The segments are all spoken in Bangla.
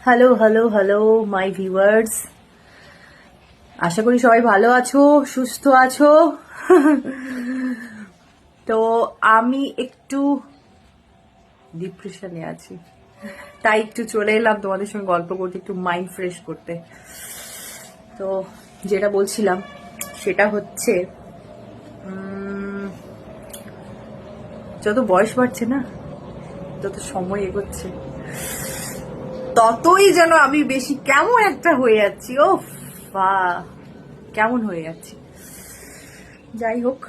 Hello hello hello my viewers, আশা করি সবাই ভালো আছো, সুস্থ আছো। তো আমি একটু ডিপ্রেশনে আছি, তাই একটু চলে এলাম তোমাদের সঙ্গে গল্প করতে, একটু মাইন্ড ফ্রেশ করতে। তো যেটা বলছিলাম সেটা হচ্ছে যত বয়স বাড়ছে না, যত সময় এগোচ্ছে, ততই যেন আমি বেশি কেমন একটা হয়ে যাচ্ছি। ও বা কেমন হয়ে যাচ্ছি। যাই হোক,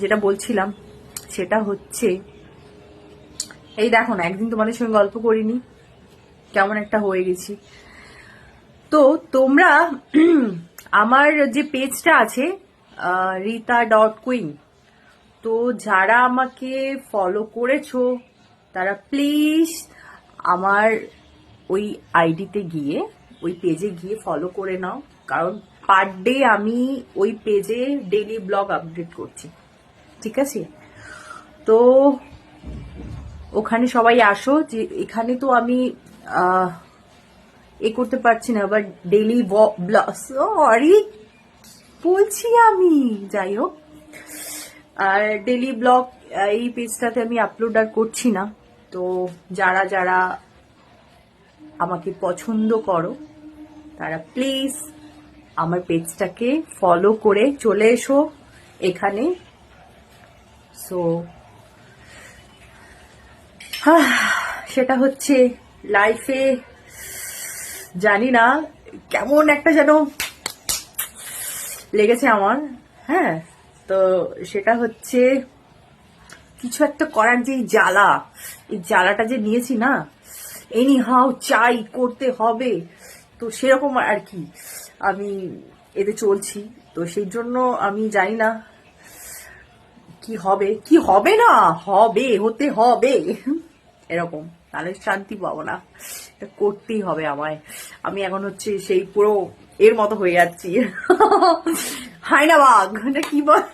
যেটা বলছিলাম সেটা হচ্ছে, এই দেখো না, একদিন তোমাদের সঙ্গে গল্প করিনি, কেমন একটা হয়ে গেছি। তো তোমরা আমার যে পেজটা আছে rita.queen, তো যারা আমাকে ফলো করেছো তারা প্লিজ আমার ওই আইডিতে গিয়ে, ওই পেজে গিয়ে ফলো করে নাও। কারণ পার ডে আমি ওই পেজে ডেইলি ব্লগ আপডেট করছি, ঠিক আছে? তো ওখানে সবাই আসো, যে এখানে তো আমি এ করতে পারছি না, আবার ডেইলি ব্লগ, সরি বলছি আমি, যাই হোক, আর ডেইলি ব্লগ এই পেজটাতে আমি আপলোড আর করছি না। তো যারা যারা আমাকে পছন্দ করো তারা প্লিজ আমার পেজটাকে ফলো করে চলে এসো এখানে। সো সেটা হচ্ছে লাইফে, জানি না কেমন একটা যেন লেগেছে আমার। হ্যাঁ, তো সেটা হচ্ছে কিছু একটা করার যে জ্বালা, এই জ্বালাটা যে নিয়েছি না, এনি হাউ চাই করতে হবে, তো সেরকম আর কি আমি এতে চলছি। তো সেই জন্য আমি জানি না কি হবে, কি হবে না, হবে, হতে হবে এরকম, তাহলে শান্তি পাবো না, এটা করতেই হবে আমায়। আমি এখন হচ্ছে সেই পুরো এর মতো হয়ে যাচ্ছি, হায়না বাঘ না কি বল,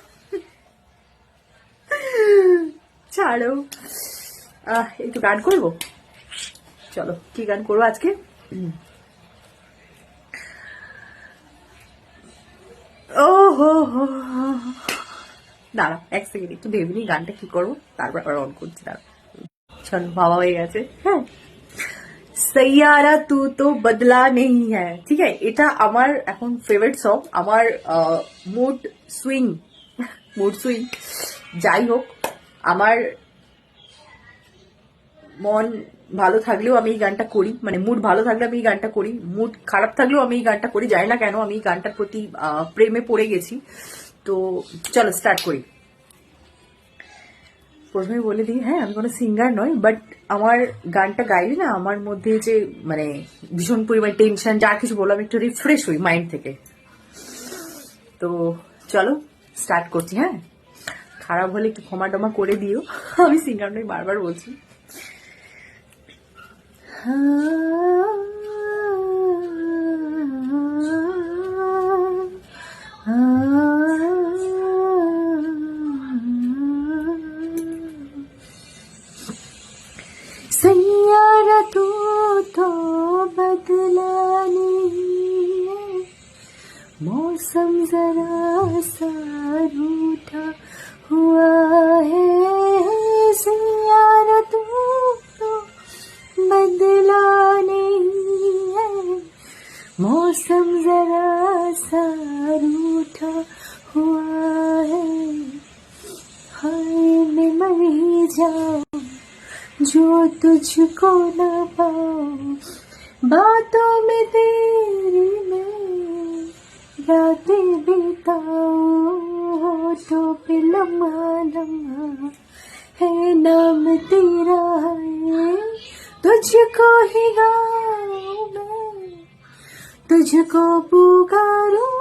ছাড়ো। একটু গান করবো, চলো কি গান করবো আজকে। ও হো হো, দাঁড়া এক সেকেন্ড, একটু ভেবে নি গানটা কি করবো, তারপর আবার অন করছি। দাঁড়া, চলো ভাবা হয়ে গেছে। হ্যাঁ, সৈয়ারা তু তো বদলা নেই হ্যাঁ, ঠিক আছে, এটা আমার এখন ফেভারিট সং, আমার মুড সুইং, মুড সুইং। যাই হোক, আমার মন ভালো থাকলেও আমি এই গানটা করি, মানে মুড ভালো থাকলে আমি এই গানটা করি, মুড খারাপ থাকলেও আমি এই গানটা করি, জানি না কেন আমি এই গানটার প্রতি প্রেমে পড়ে গেছি। তো চলো স্টার্ট করি। প্রথমে বলে দিই, হ্যাঁ আমি কোনো সিঙ্গার নই, বাট আমার গানটা গাইলে না আমার মধ্যে যে মানে ভীষণ পরিমাণে টেনশন যা কিছু বললাম, একটু রিফ্রেশ হই মাইন্ড থেকে। তো চলো স্টার্ট করছি। হ্যাঁ, খারাপ হলে একটু ক্ষমা টমা করে দিও, আমি সিঙ্গার নই বারবার বলছি। सैयारा तू तो बदला नहीं है, मौसम जरा सा रूठा हुआ है। सैयारा तू तो बदला नहीं है, मौसम जरा सा रूठा हुआ है। हाय मैं मर ही जाऊं जो तुझको न पाऊं, बातों में तेरी मैं रातें बिताऊं, होठों पे लम्हा लम्हा है नाम तेरा है, तुझको ही गाऊं मैं, तुझको पुकारूं।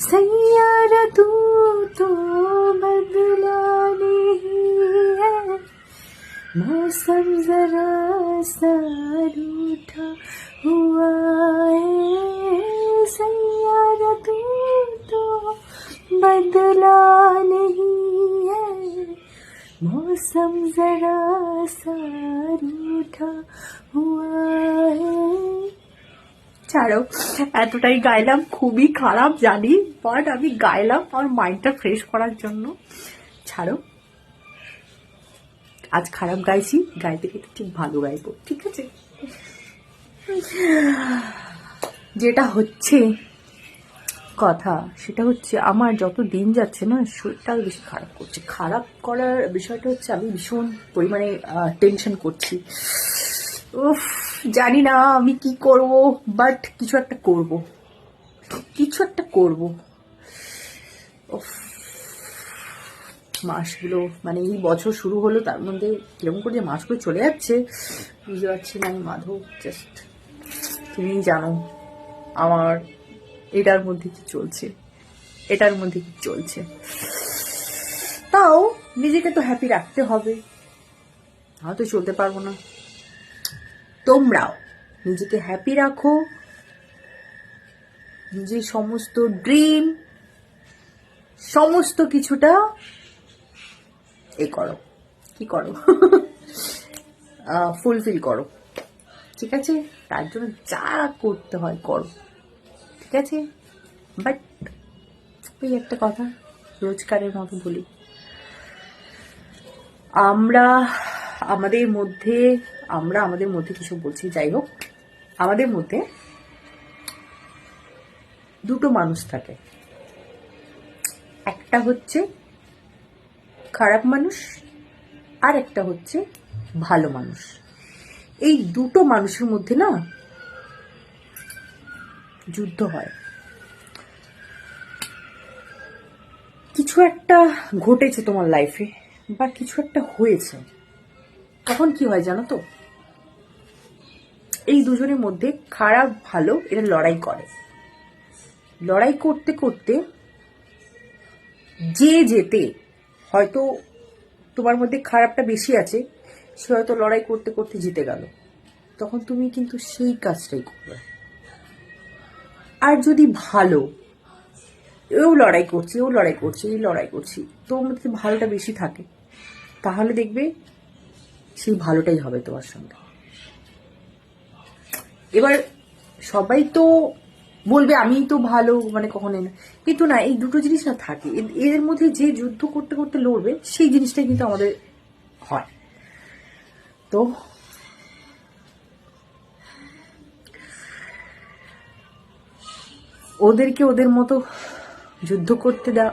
सैयारा तू तो बदला नहीं है, मौसम जरा सा रूठा हुआ है। बदला नहीं है मौसम जरा सा रूठा हुआ है। ছাড়ো, এতটাই গাইলাম, খুবই খারাপ জানি, বাট আমি গাইলাম আমার মাইন্ডটা ফ্রেশ করার জন্য। ছাড়ো, আজ খারাপ গাইছি, গাইতে গেতে ঠিক ভালো গাইবো, ঠিক আছে? যেটা হচ্ছে কথা সেটা হচ্ছে আমার যত দিন যাচ্ছে না শরীরটা বেশি খারাপ করছে। খারাপ করার বিষয়টা হচ্ছে আমি ভীষণ পরিমাণে টেনশন করছি। উফ, জানি না আমি কি করব, বাট কিছু একটা করব, কিছু একটা করব। উফ, মাসগুলো মানে এই বছর শুরু হলো, তার মধ্যে কিরকম করে যে মাসগুলো চলে যাচ্ছে বুঝতে পারছি না। আমি মাধব, জাস্ট তুমি জানো আমার এটার মধ্যে কি চলছে, এটার মধ্যে কি চলছে। তাও নিজেকে তো হ্যাপি রাখতে হবে, হয়তো চলতে পারবো না। তোমরাও নিজেকে হ্যাপি রাখো, নিজের সমস্ত ড্রিম সমস্ত কিছুটা করো, কি করো, ফুলফিল করো, ঠিক আছে? তার জন্য যা করতে হয় করো, ঠিক আছে? বাট ওই একটা কথা রোজকারের মতো বলি, আমরা আমাদের মধ্যে কিছু বলছি, যাই হোক, আমাদের মধ্যে দুটো মানুষ থাকে, একটা হচ্ছে খারাপ মানুষ আর একটা হচ্ছে ভালো মানুষ। এই দুটো মানুষের মধ্যে না যুদ্ধ হয়। কিছু একটা ঘটেছে তোমার লাইফে বা কিছু একটা হয়েছে, তখন কি হয় জানো তো, এই দুজনের মধ্যে খারাপ ভালো এরা লড়াই করে। লড়াই করতে করতে যেতে হয়তো তোমার মধ্যে খারাপটা বেশি আছে, সে হয়তো লড়াই করতে করতে জিতে গেল, তখন তুমি কিন্তু সেই কাজটাই করবে। আর যদি ভালো, এও লড়াই করছে তোর মধ্যে ভালোটা বেশি থাকে, তাহলে দেখবে সেই ভালোটাই হবে তোমার সঙ্গে। এবার সবাই তো বলবে আমি তো ভালো, মানে কখনোই না, কিন্তু না, এই দুটো জিনিস না থাকে, এর মধ্যে যে যুদ্ধ করতে করতে লড়বে সেই জিনিসটাই কিন্তু আমাদের হয়। তো ওদেরকে ওদের মতো যুদ্ধ করতে দাও।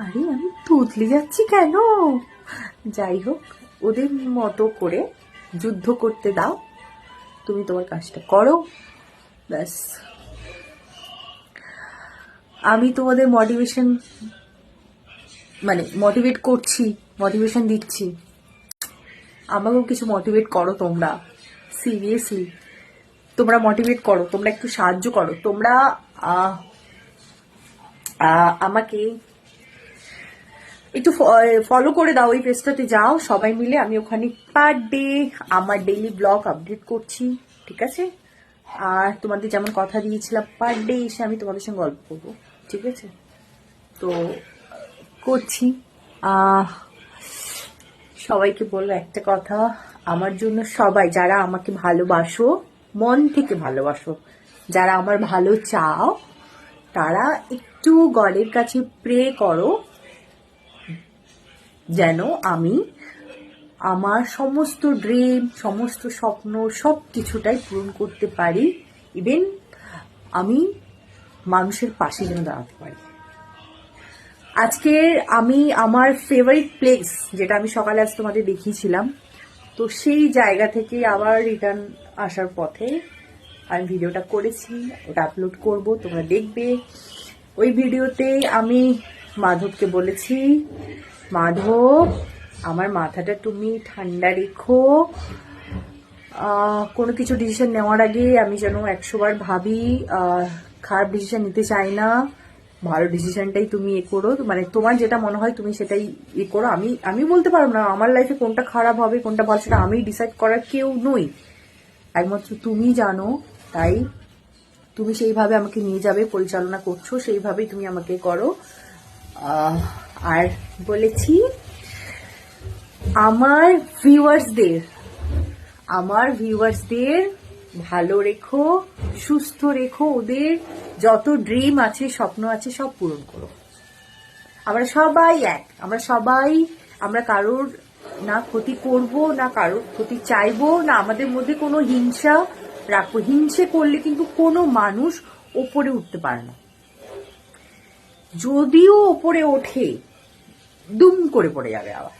আরে আমি তুতলে যাচ্ছি কেন? যাই হোক, ওদের মতো করে যুদ্ধ করতে দাও, তুমি তোমার কাজটা করো, ব্যাস। আমি তোমাদের মোটিভেট করছি, মোটিভেশন দিচ্ছি, আমাকেও কিছু মোটিভেট করো তোমরা, সিরিয়াসলি তোমরা মোটিভেট করো, তোমরা একটু সাহায্য করো, তোমরা আমাকে একটু ফলো করে দাও, ওই পেজটাতে যাও সবাই মিলে, আমি ওখানে পার ডে আমার ডেইলি ব্লগ আপডেট করছি, ঠিক আছে? আর তোমাদের যেমন কথা দিয়েছিলাম পার ডে এসে আমি তোমাদের সঙ্গে গল্প করবো, ঠিক আছে? তো করছি। সবাইকে বলবো একটা কথা, আমার জন্য সবাই যারা আমাকে ভালোবাসো, মন থেকে ভালোবাসো, যারা আমার ভালো চাও, তারা একটু গডের কাছে প্রে করো যেন আমি আমার সমস্ত ড্রিম, সমস্ত স্বপ্ন, সব কিছুটাই পূরণ করতে পারি। ইভেন আমি মানুষের পাশে যেন দাঁড়াতে পারি। আজকে আমি আমার ফেভারিট প্লেস, যেটা আমি সকালে আজ তোমাদের দেখিয়েছিলাম, তো সেই জায়গা থেকে আবার রিটার্ন আসার পথে আমি ভিডিওটা করেছি, ওটা আপলোড করব, তোমরা দেখবে। ওই ভিডিওতে আমি মাধবকে বলেছি, মাধব আমার মাথাটা তুমি ঠান্ডা রেখো, কোনো কিছু ডিসিশন নেওয়ার আগে আমি যেন 100 বার ভাবি, খারাপ ডিসিশন নিতে চাই না, ভালো ডিসিশনটাই তুমি করো, মানে তোমার যেটা মনে হয় তুমি সেটাই করো। আমি বলতে পারবো না আমার লাইফে কোনটা খারাপ হবে কোনটা ভালো, সেটা আমি ডিসাইড করার কেউ নই, একমাত্র তুমি জানো। তাই তুমি সেইভাবে আমাকে নিয়ে যাবে, পরিচালনা করছো, সেইভাবেই তুমি আমাকে করো। আর বলেছি আমার ভিউয়ার্সদের ভালো রেখো, সুস্থ রেখো, ওদের যত ড্রিম আছে, স্বপ্ন আছে, সব পূরণ করো। আমরা সবাই এক, আমরা কারোর না ক্ষতি করব, না কারোর ক্ষতি চাইবো, না আমাদের মধ্যে কোনো হিংসা রাখবো। হিংসে করলে কিন্তু কোনো মানুষ ওপরে উঠতে পারে না। যদিও ওপরে ওঠে, দুম করে পড়ে যাবে আবার।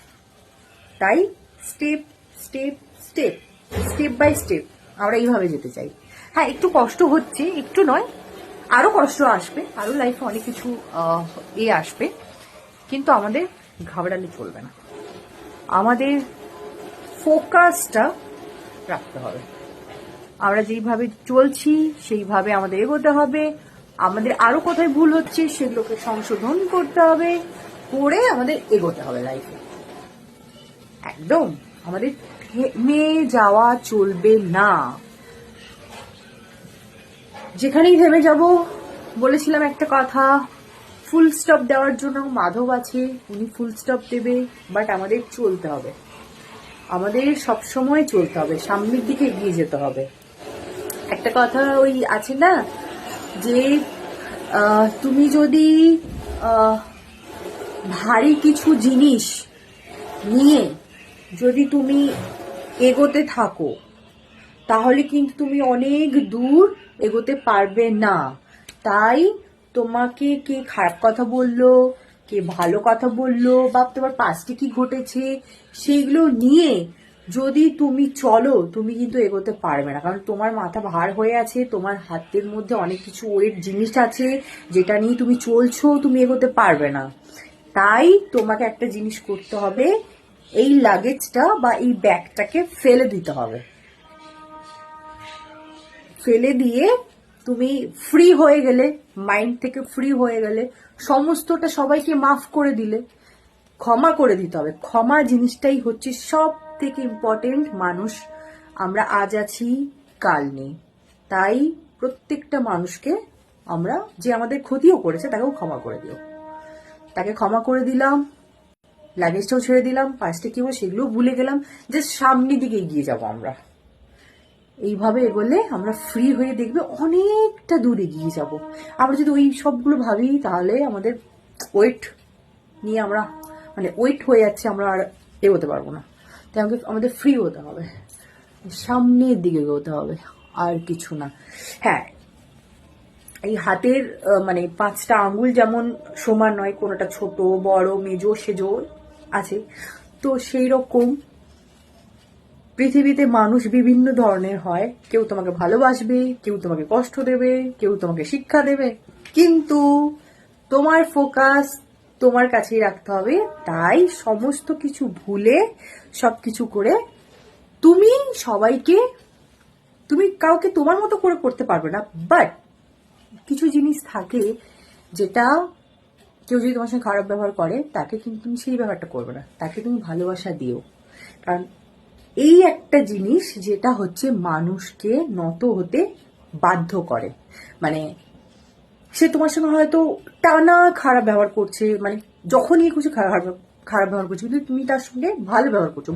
তাই step step step step by step আমরা এইভাবে যেতে চাই। হ্যাঁ, একটু কষ্ট হচ্ছে, একটু নয়, আরো কষ্ট আসবে, আরো লাইফে অনেক কিছু আসবে, কিন্তু আমাদের ঘাবড়ালে চলবে না। আমাদের ফোকাসটা রাখতে হবে। আমরা যেইভাবে চলছি সেইভাবে আমাদের এগোতে হবে। আমাদের আরো কোথায় ভুল হচ্ছে সেগুলোকে সংশোধন করতে হবে, করে আমাদের এগোতে হবে লাইফে। একদম আমাদের থেমে যাওয়া চলবে না। যেখানেই থেমে যাব, বলেছিলাম একটা কথা, ফুল স্টপ দেওয়ার জন্য মাধব আছে, উনি ফুল স্টপ দেবে, বাট আমাদের চলতে হবে। আমাদের সবসময় চলতে হবে, সামনের দিকে এগিয়ে যেতে হবে। একটা কথা ওই আছে না যে তুমি যদি ভারী কিছু জিনিস নিয়ে যদি তুমি এগোতে থাকো, তাহলে কিন্তু তুমি অনেক দূর এগোতে পারবে না। তাই তোমাকে কে খারাপ কথা বললো, কে ভালো কথা বললো, বা তোমার পাস্টে কি ঘটেছে, সেগুলো নিয়ে যদি তুমি চলো, তুমি কিন্তু এগোতে পারবে না। কারণ তোমার মাথা ভার হয়ে আছে, তোমার হাতের মধ্যে অনেক কিছু ওয়েট জিনিস আছে, যেটা নিয়ে তুমি চলছো, তুমি এগোতে পারবে না। তাই তোমাকে একটা জিনিস করতে হবে, এই লাগেজটা বা এই ব্যাগটাকে ফেলে দিতে হবে। ফেলে দিয়ে তুমি ফ্রি হয়ে গেলে, মাইন্ড থেকে ফ্রি হয়ে গেলে, সমস্তটা সবাইকে মাফ করে দিলে, ক্ষমা করে দিতে হবে। ক্ষমা জিনিসটাই হচ্ছে সব থেকে ইম্পর্টেন্ট। মানুষ আমরা আজ আছি, কাল নেই। তাই প্রত্যেকটা মানুষকে আমরা, যে আমাদের ক্ষতিও করেছে, তাকেও ক্ষমা করে দিও। তাকে ক্ষমা করে দিলাম, লাগেজটাও ছেড়ে দিলাম, পাশে কি হয় সেগুলোও ভুলে গেলাম, যে সামনের দিকে এগিয়ে যাব আমরা। এইভাবে এগোলে আমরা ফ্রি হয়ে দেখবে অনেকটা দূর এগিয়ে যাব। আমরা যদি ওই সবগুলো ভাবি, তাহলে আমাদের ওয়েট নিয়ে আমরা ওয়েট হয়ে যাচ্ছে, আমরা আর এগোতে পারবো না। তাই আমাদের ফ্রি হতে হবে, সামনের দিকে এগোতে হবে, আর কিছু না। হ্যাঁ, এই হাতের 5টা আঙ্গুল যেমন সমান নয়, কোনোটা ছোট বড় মেজো সেজো আছে, তো সেই রকম পৃথিবীতে মানুষ বিভিন্ন ধরনের হয়। কেউ তোমাকে ভালোবাসবে, কেউ তোমাকে কষ্ট দেবে, কেউ তোমাকে শিক্ষা দেবে, কিন্তু তোমার ফোকাস তোমার কাছেই রাখতে হবে। তাই সমস্ত কিছু ভুলে, সবকিছু করে তুমি কাউকে তোমার মতো করে করতে পারবে না, বাট কিছু জিনিস থাকে যেটা কেউ যদি তোমার সঙ্গে খারাপ ব্যবহার করে, তাকে কিন্তু তুমি সেই ব্যাপারটা করবে না, তাকে তুমি ভালোবাসা দিও। কারণ এই একটা জিনিস যেটা হচ্ছে মানুষকে নত হতে বাধ্য করে। সে তোমার সঙ্গে হয়তো টানা খারাপ ব্যবহার করছে, যখনই খুশি খারাপ ব্যবহার করছে, কিন্তু তুমি তার সঙ্গে ভালো ব্যবহার করছো।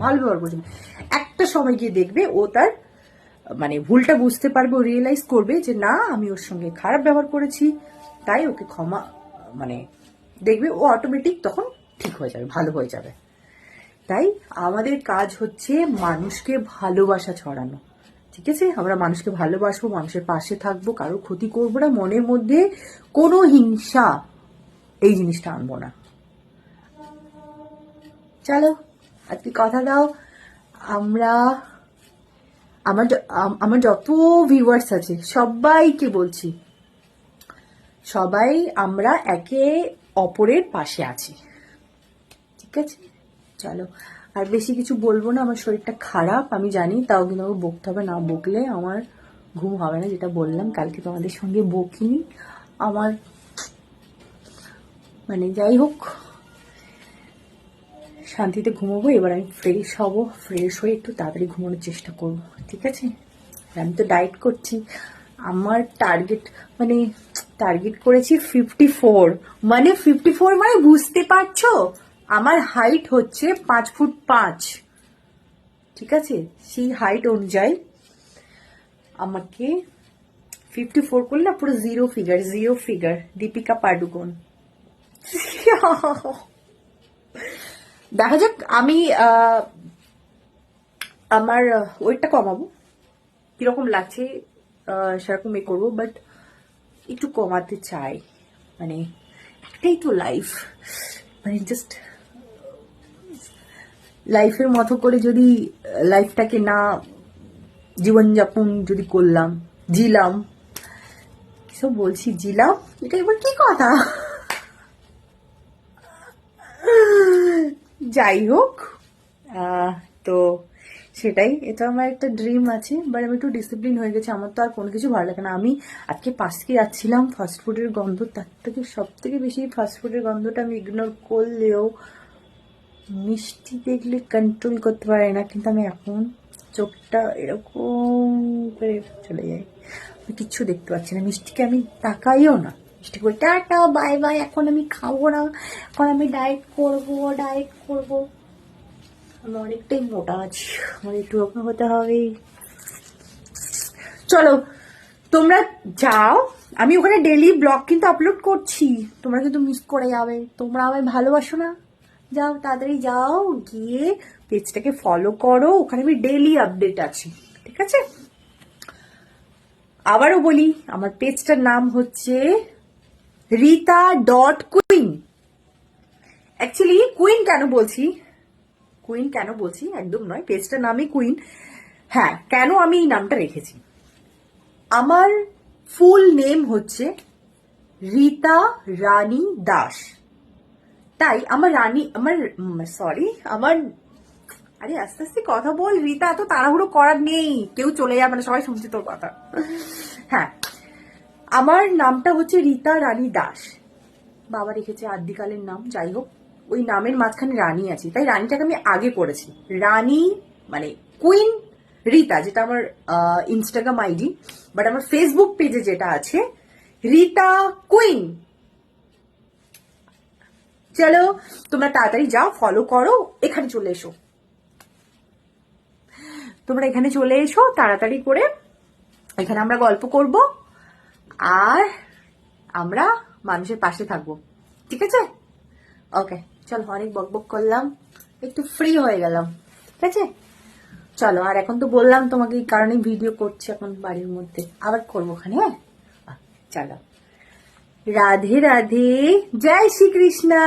একটা সময় গিয়ে দেখবে ও তার ভুলটা বুঝতে পারবে, ও রিয়েলাইজ করবে যে না, আমি ওর সঙ্গে খারাপ ব্যবহার করেছি, তাই ওকে ক্ষমা দেখবে ও অটোমেটিক তখন ঠিক হয়ে যাবে, ভালো হয়ে যাবে। তাই আমাদের কাজ হচ্ছে মানুষকে ভালোবাসা ছড়ানো, ঠিক আছে? আমরা মানুষকে ভালোবাসবো, মানুষের পাশে থাকবো, কারোর ক্ষতি করবো না, মনের মধ্যে কোনো হিংসা এই জিনিসটা আনবো না। চলো, আজকে কথা দাও, আমার যত ভিউয়ার্স আছে সবাইকে বলছি, সবাই আমরা একে অপরের পাশে আছি, ঠিক আছে? চলো, আর বেশি কিছু বলবো না, আমার শরীরটা খারাপ আমি জানি, তাও কিন্তু আমাকে বকতে হবে, না বকলে আমার ঘুম হবে না। যেটা বললাম, কালকে তোমাদের সঙ্গে বকিনি, আমার যাই হোক, শান্তিতে ঘুমোবো। এবার আমি ফ্রেশ হয়ে একটু তাড়াতাড়ি ঘুমানোর চেষ্টা করবো, ঠিক আছে? আমি তো ডায়েট করছি, আমার টার্গেট করেছি 54, মানে 54 মানে বুঝতে পারছো আমার হাইট হচ্ছে 5'5", ঠিক আছে? সেই হাইট অনুযায়ী আমাকে 54 করলে না পুরো জিরো ফিগার দীপিকা পাডুকোন। দেখা যাক, আমি আমার ওয়েটটা কমাবো, কিরকম লাগছে সেরকম করবো, বাট একটু কমাতে চাই। মানে একটাই তো লাইফ, মানে জাস্ট লাইফের মতো করে যদি লাইফটাকে না জীবনযাপন যদি জিলাম, কিসব বলছি, জিলাম, এটা এবার কি কথা? যাই হোক, তো সেটাই, এটা আমার একটা ড্রিম আছে, বাট আমি একটু ডিসিপ্লিন হয়ে গেছে, আমার তো আর কোনো কিছু ভালো লাগে না। আমি আজকে পাশ থেকে যাচ্ছিলাম, ফাস্টফুডের গন্ধ, তার থেকে সব থেকে বেশি ফাস্টফুডের গন্ধটা আমি ইগনোর করলেও মিষ্টি দেখলে কন্ট্রোল করতে পারি না, কিন্তু আমি এখন চোখটা এরকম করে চলে যাই, আমি কিচ্ছু দেখতে পাচ্ছি না, মিষ্টিকে আমি তাকাইও না, মিষ্টি করে টাটা বাই বাই, এখন আমি খাবো না, এখন আমি ডায়েট করবো। আমি অনেকটাই মোটা আছি, আমার একটু রকম হতে হবে। চলো তোমরা যাও, আমি ওখানে ডেইলি ব্লগ কিন্তু আপলোড করছি, তোমরা কিন্তু মিস করে যাবে, তোমরা আমায় ভালোবাসো না? যাও তাড়াতাড়ি যাও, গিয়ে পেজটাকে ফলো করো, ওখানে আমি ডেইলি আপডেট আছি, ঠিক আছে? আবারও বলি, আমার পেজটার নাম হচ্ছে rita.queen। অ্যাকচুয়ালি কুইন কেন বলছি একদম নয়, পেজটার নামই কুইন। হ্যাঁ, কেন আমি এই নামটা রেখেছি, আমার ফুল নেম হচ্ছে রীতা রানী দাস, তাই আমার আরে আস্তে আস্তে কথা বল রীতা, এত তাড়াহুড়ো করার নেই, কেউ চলে যাবে না, সবাই শুনছে তোর কথা। হ্যাঁ, আমার নামটা হচ্ছে রীতা রানী দাস, বাবা রেখেছে আদ্যিকালের নাম, যাই হোক ওই নামের মাঝখানে রানী আছে, তাই রানীটাকে আমি আগে করেছি, রানী মানে কুইন রীতা, যেটা আমার ইনস্টাগ্রাম আইডি, বাট আমার ফেসবুক পেজে যেটা আছে রীতা কুইন। চলো তোমরা তাড়াতাড়ি যাও, ফলো করো, এখানে চলে এসো, তোমরা এখানে চলে এসো তাড়াতাড়ি করে, এখানে আমরা গল্প করব আর আমরা মানুষের পাশে থাকবো, ঠিক আছে? ওকে, চলো, অনেক বকবক করলাম, একটু ফ্রি হয়ে গেলাম, ঠিক আছে? চলো, আর এখন তো বললাম তোমাকে এই কারণে ভিডিও করছি এখন বাড়ির মধ্যে, আবার করবো ওখানে, হ্যাঁ? চলো, রাধে রাধে, জয় শ্রী কৃষ্ণা।